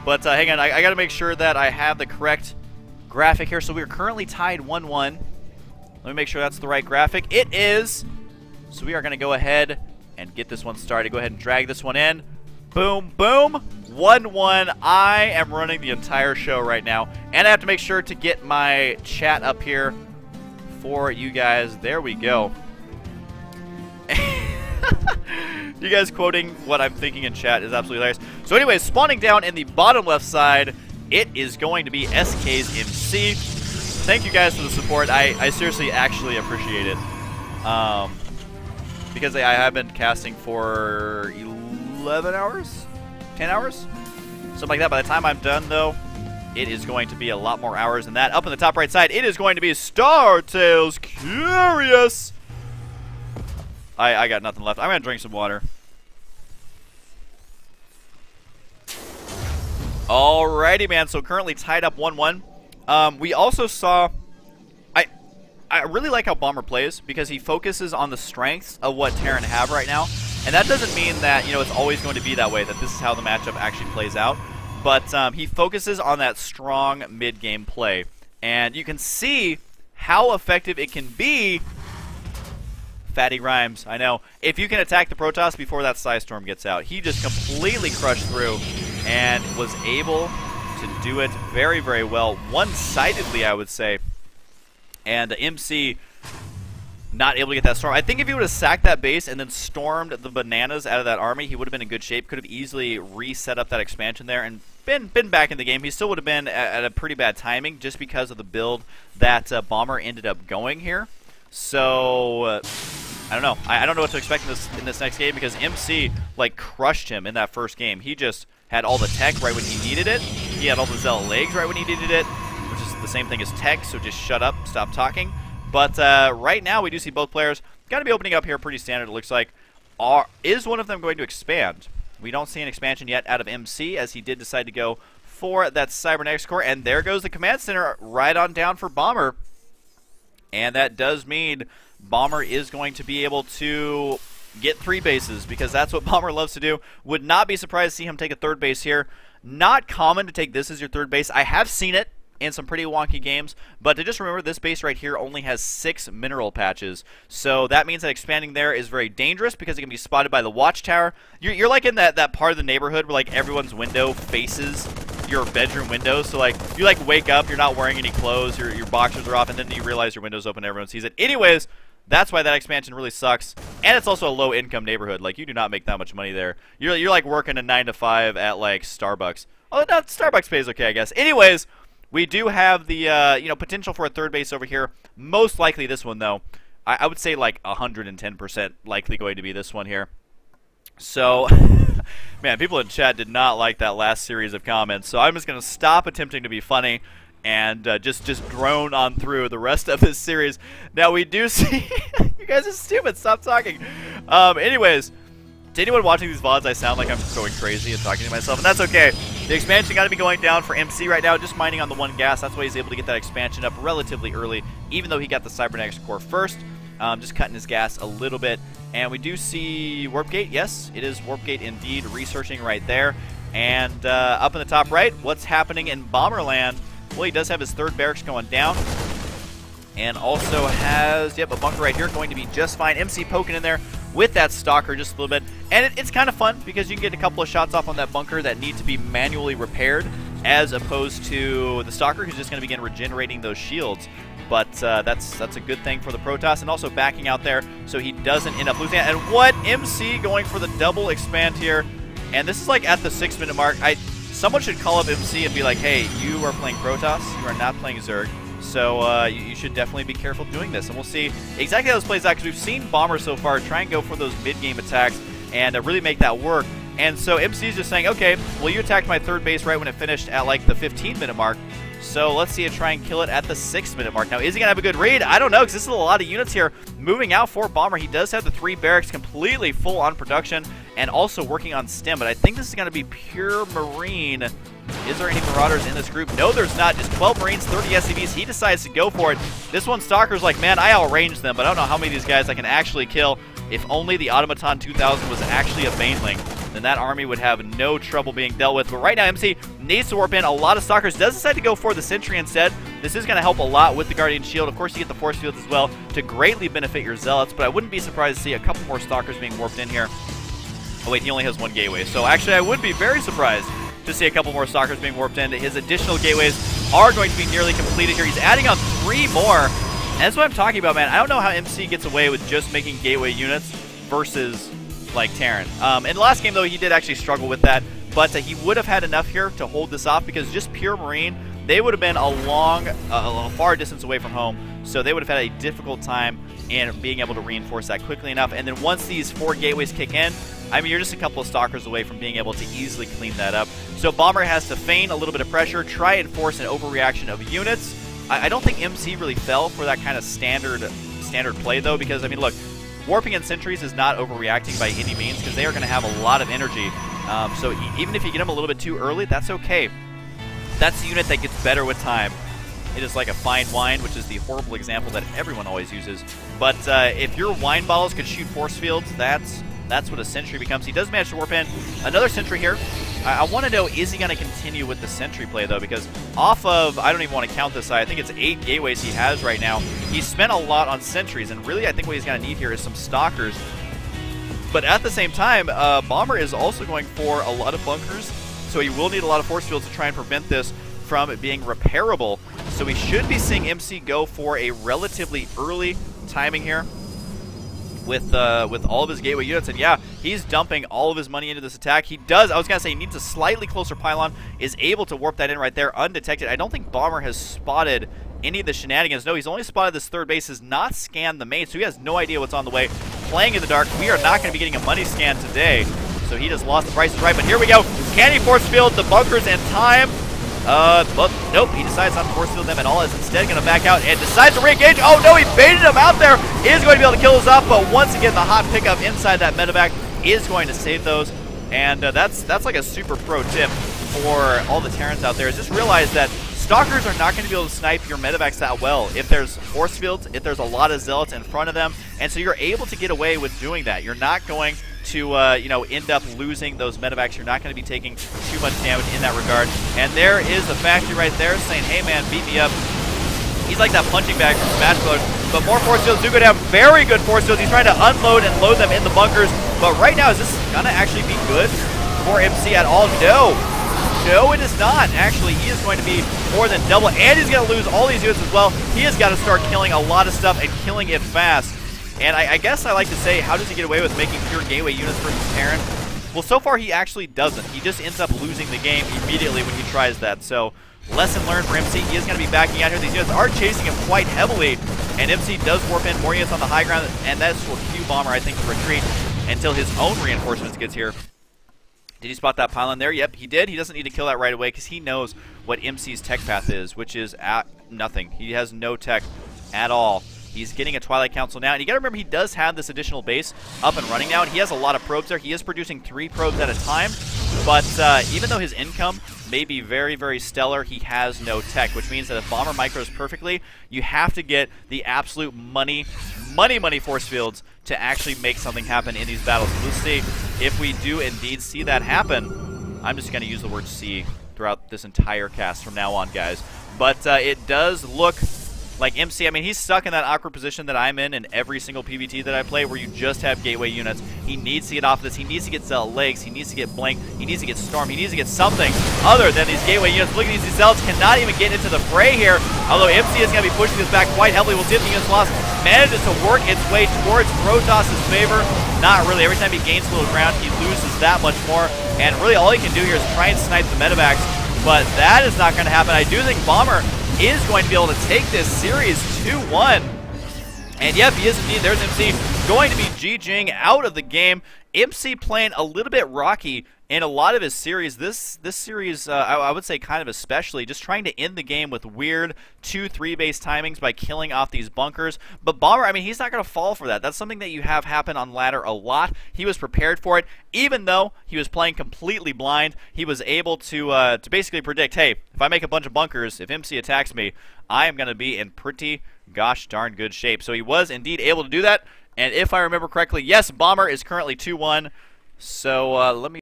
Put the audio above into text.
But hang on, I got to make sure that I have the correct graphic here. So we're currently tied 1-1. Let me make sure that's the right graphic. It is. So we are going to go ahead and get this one started. Go ahead and drag this one in. Boom, boom. 1-1. I am running the entire show right now. And I have to make sure to get my chat up here for you guys. There we go. You guys quoting what I'm thinking in chat is absolutely hilarious. So anyways, spawning down in the bottom left side, it is going to be SK's MC. Thank you guys for the support. I seriously actually appreciate it. Because I have been casting for 11 hours? 10 hours? Something like that. By the time I'm done, though, it is going to be a lot more hours than that. Up in the top right side, it is going to be Star Tales Curious. I got nothing left. I'm going to drink some water. Alrighty, man. So currently tied up 1-1. We also saw... I really like how Bomber plays because he focuses on the strengths of what Terran have right now. And that doesn't mean that, you know, it's always going to be that way, that this is how the matchup actually plays out. But he focuses on that strong mid-game play. And you can see how effective it can be. Fatty Rhymes, I know. If you can attack the Protoss before that Psystorm gets out. He just completely crushed through and was able to do it very, very well. One-sidedly, I would say. And MC not able to get that storm. I think if he would have sacked that base and then stormed the bananas out of that army, he would have been in good shape. Could have easily reset up that expansion there and been back in the game. He still would have been at a pretty bad timing just because of the build that Bomber ended up going here. So I don't know. I don't know what to expect in this next game because MC like crushed him in that first game. He just had all the tech right when he needed it. He had all the Zealot legs right when he needed it, which is the same thing as tech, so just shut up, stop talking. But right now we do see both players going to be opening up here pretty standard, it looks like. Is one of them going to expand? We don't see an expansion yet out of MC, as he did decide to go for that Cybernetics core. And there goes the command center right on down for Bomber. And that does mean Bomber is going to be able to get 3 bases, because that's what Bomber loves to do. Would not be surprised to see him take a 3rd base here. Not common to take this as your 3rd base. I have seen it in some pretty wonky games, but to just remember, this base right here only has 6 mineral patches, so that means that expanding there is very dangerous because it can be spotted by the watchtower. You're like in that part of the neighborhood where like everyone's window faces your bedroom window, so like you like wake up, you're not wearing any clothes, your boxers are off, and then you realize your window's open, everyone sees it. Anyways, that's why that expansion really sucks, and it's also a low-income neighborhood. Like, you do not make that much money there. You're like working a 9 to 5 at like Starbucks. Oh, no, Starbucks pays okay, I guess. Anyways, we do have the potential for a 3rd base over here. Most likely this one, though. I would say like 110% likely going to be this one here. So, man, people in chat did not like that last series of comments. So I'm just going to stop attempting to be funny and just drone on through the rest of this series. Now, we do see... You guys are stupid. Stop talking. Anyways, to anyone watching these VODs, I sound like I'm going crazy and talking to myself, and that's okay. The expansion got to be going down for MC right now, just mining on the 1 gas. That's why he's able to get that expansion up relatively early, even though he got the Cybernetics core first. Just cutting his gas a little bit. And we do see Warp Gate. Yes, it is Warp Gate indeed, researching right there. And up in the top right, what's happening in Bomberland? Well, he does have his 3rd barracks going down. And also has, yep, a bunker right here going to be just fine. MC poking in there with that Stalker just a little bit. And it's kind of fun because you can get a couple of shots off on that bunker that need to be manually repaired, as opposed to the Stalker, who's just going to begin regenerating those shields. But that's a good thing for the Protoss, and also backing out there so he doesn't end up losing it. And what? MC going for the double expand here. And this is like at the 6-minute mark. Someone should call up MC and be like, hey, you are playing Protoss, you are not playing Zerg. So you should definitely be careful doing this. And we'll see exactly how this plays out, because we've seen Bomber so far try and go for those mid-game attacks and really make that work. And so MC is just saying, okay, well, you attacked my 3rd base right when it finished at like the 15-minute mark. So let's see you try and kill it at the 6-minute mark. Now, is he going to have a good read? I don't know, because this is a lot of units here moving out for Bomber. He does have the 3 barracks completely full on production and also working on stem, but I think this is going to be pure Marine. Is there any Marauders in this group? No, there's not. Just 12 Marines, 30 SCVs. He decides to go for it. This one, Stalker's like, man, I outrange them, but I don't know how many of these guys I can actually kill. If only the Automaton 2000 was actually a Baneling. then that army would have no trouble being dealt with. But right now, MC needs to warp in. A lot of Stalkers does decide to go for the Sentry instead. This is going to help a lot with the Guardian Shield. Of course, you get the Force Fields as well to greatly benefit your Zealots, but I wouldn't be surprised to see a couple more Stalkers being warped in here. Oh wait, he only has one gateway, so actually I would be very surprised to see a couple more Stalkers being warped in. His additional gateways are going to be nearly completed here. He's adding on 3 more, and that's what I'm talking about, man. I don't know how MC gets away with just making gateway units versus, like, Terran. In the last game, though, he did actually struggle with that, but he would have had enough here to hold this off, because just pure Marine, they would have been a far distance away from home, so they would have had a difficult time in being able to reinforce that quickly enough. And then once these 4 gateways kick in, I mean, you're just a couple of Stalkers away from being able to easily clean that up. So Bomber has to feign a little bit of pressure, try and force an overreaction of units. I don't think MC really fell for that kind of standard play, though, because, I mean, look, warping in sentries is not overreacting by any means, because they are going to have a lot of energy. So even if you get them a little bit too early, that's okay. That's a unit that gets better with time. It is like a fine wine, which is the horrible example that everyone always uses. But if your wine bottles could shoot force fields, that's what a sentry becomes. He does manage to warp in another sentry here. I want to know, is he going to continue with the sentry play, though? Because off of, I don't even want to count this, I think it's 8 gateways he has right now. He's spent a lot on sentries, and really I think what he's going to need here is some Stalkers. But at the same time, Bomber is also going for a lot of bunkers, so he will need a lot of force fields to try and prevent this from it being repairable. So we should be seeing MC go for a relatively early timing here with all of his gateway units. And yeah, he's dumping all of his money into this attack. He does, I was going to say, he needs a slightly closer pylon, is able to warp that in right there undetected. I don't think Bomber has spotted any of the shenanigans. No, he's only spotted this third base, has not scanned the main, so he has no idea what's on the way. Playing in the dark, we are not going to be getting a money scan today, so he just lost the prices right. But here we go. Can he force field the bunkers in time? But nope, he decides not to force field them at all. Is instead going to back out and decides to re-engage. Oh no, he baited him out there. Is going to be able to kill us off, but once again, the hot pickup inside that medevac is going to save those. And that's like a super pro tip for all the Terrans out there. Is just realize that Stalkers are not going to be able to snipe your medevacs that well if there's force fields, if there's a lot of zealots in front of them, and so you're able to get away with doing that. You're not going to end up losing those medevacs. You're not going to be taking too much damage in that regard. And there is the factory right there saying, hey man, beat me up. He's like that punching bag from Smash Bros. But more force fields. Zuko have very good force fields. He's trying to unload and load them in the bunkers. But right now, is this going to actually be good for MC at all? No. No, it is not. Actually, he is going to be more than double, and he's going to lose all these units as well. He has got to start killing a lot of stuff and killing it fast. And I guess I like to say, how does he get away with making pure gateway units versus Terran? Well, so far he actually doesn't. He just ends up losing the game immediately when he tries that. So, lesson learned for MC. He is going to be backing out here. These units are chasing him quite heavily, and MC does warp in more units on the high ground, and that's for Q Bomber, I think, to retreat until his own reinforcements gets here. Did he spot that pylon there? Yep, he did. He doesn't need to kill that right away because he knows what MC's tech path is, which is nothing. He has no tech at all. He's getting a Twilight Council now, and you gotta remember he does have this additional base up and running now, and he has a lot of probes there. He is producing 3 probes at a time, but even though his income may be very, very stellar, he has no tech, which means that if Bomber micros perfectly, you have to get the absolute money force fields to actually make something happen in these battles. And we'll see if we do indeed see that happen. I'm just gonna use the word see throughout this entire cast from now on, guys. But it does look like MC, I mean, he's stuck in that awkward position that I'm in every single PvT that I play where you just have gateway units. He needs to get off of this. He needs to get Zealot Legs. He needs to get Blink. He needs to get Storm. He needs to get something other than these gateway units. Look at these Zealots cannot even get into the fray here, although MC is going to be pushing this back quite heavily. We'll see if the units lost manages to work its way towards Protoss' favor. Not really. Every time he gains a little ground, he loses that much more, and really all he can do here is try and snipe the medevacs, but that is not going to happen. I do think Bomber is going to be able to take this series 2-1. And yep, he is indeed. There's MC going to be GGing out of the game. MC playing a little bit rocky in a lot of his series. This series, I would say kind of especially, just trying to end the game with weird 2-3 base timings by killing off these bunkers. But Bomber, I mean, he's not going to fall for that. That's something that you have happen on ladder a lot. He was prepared for it. Even though he was playing completely blind, he was able to basically predict, hey, if I make a bunch of bunkers, if MC attacks me, I am going to be in pretty gosh darn good shape. So he was indeed able to do that. And if I remember correctly, yes, Bomber is currently 2-1. So let me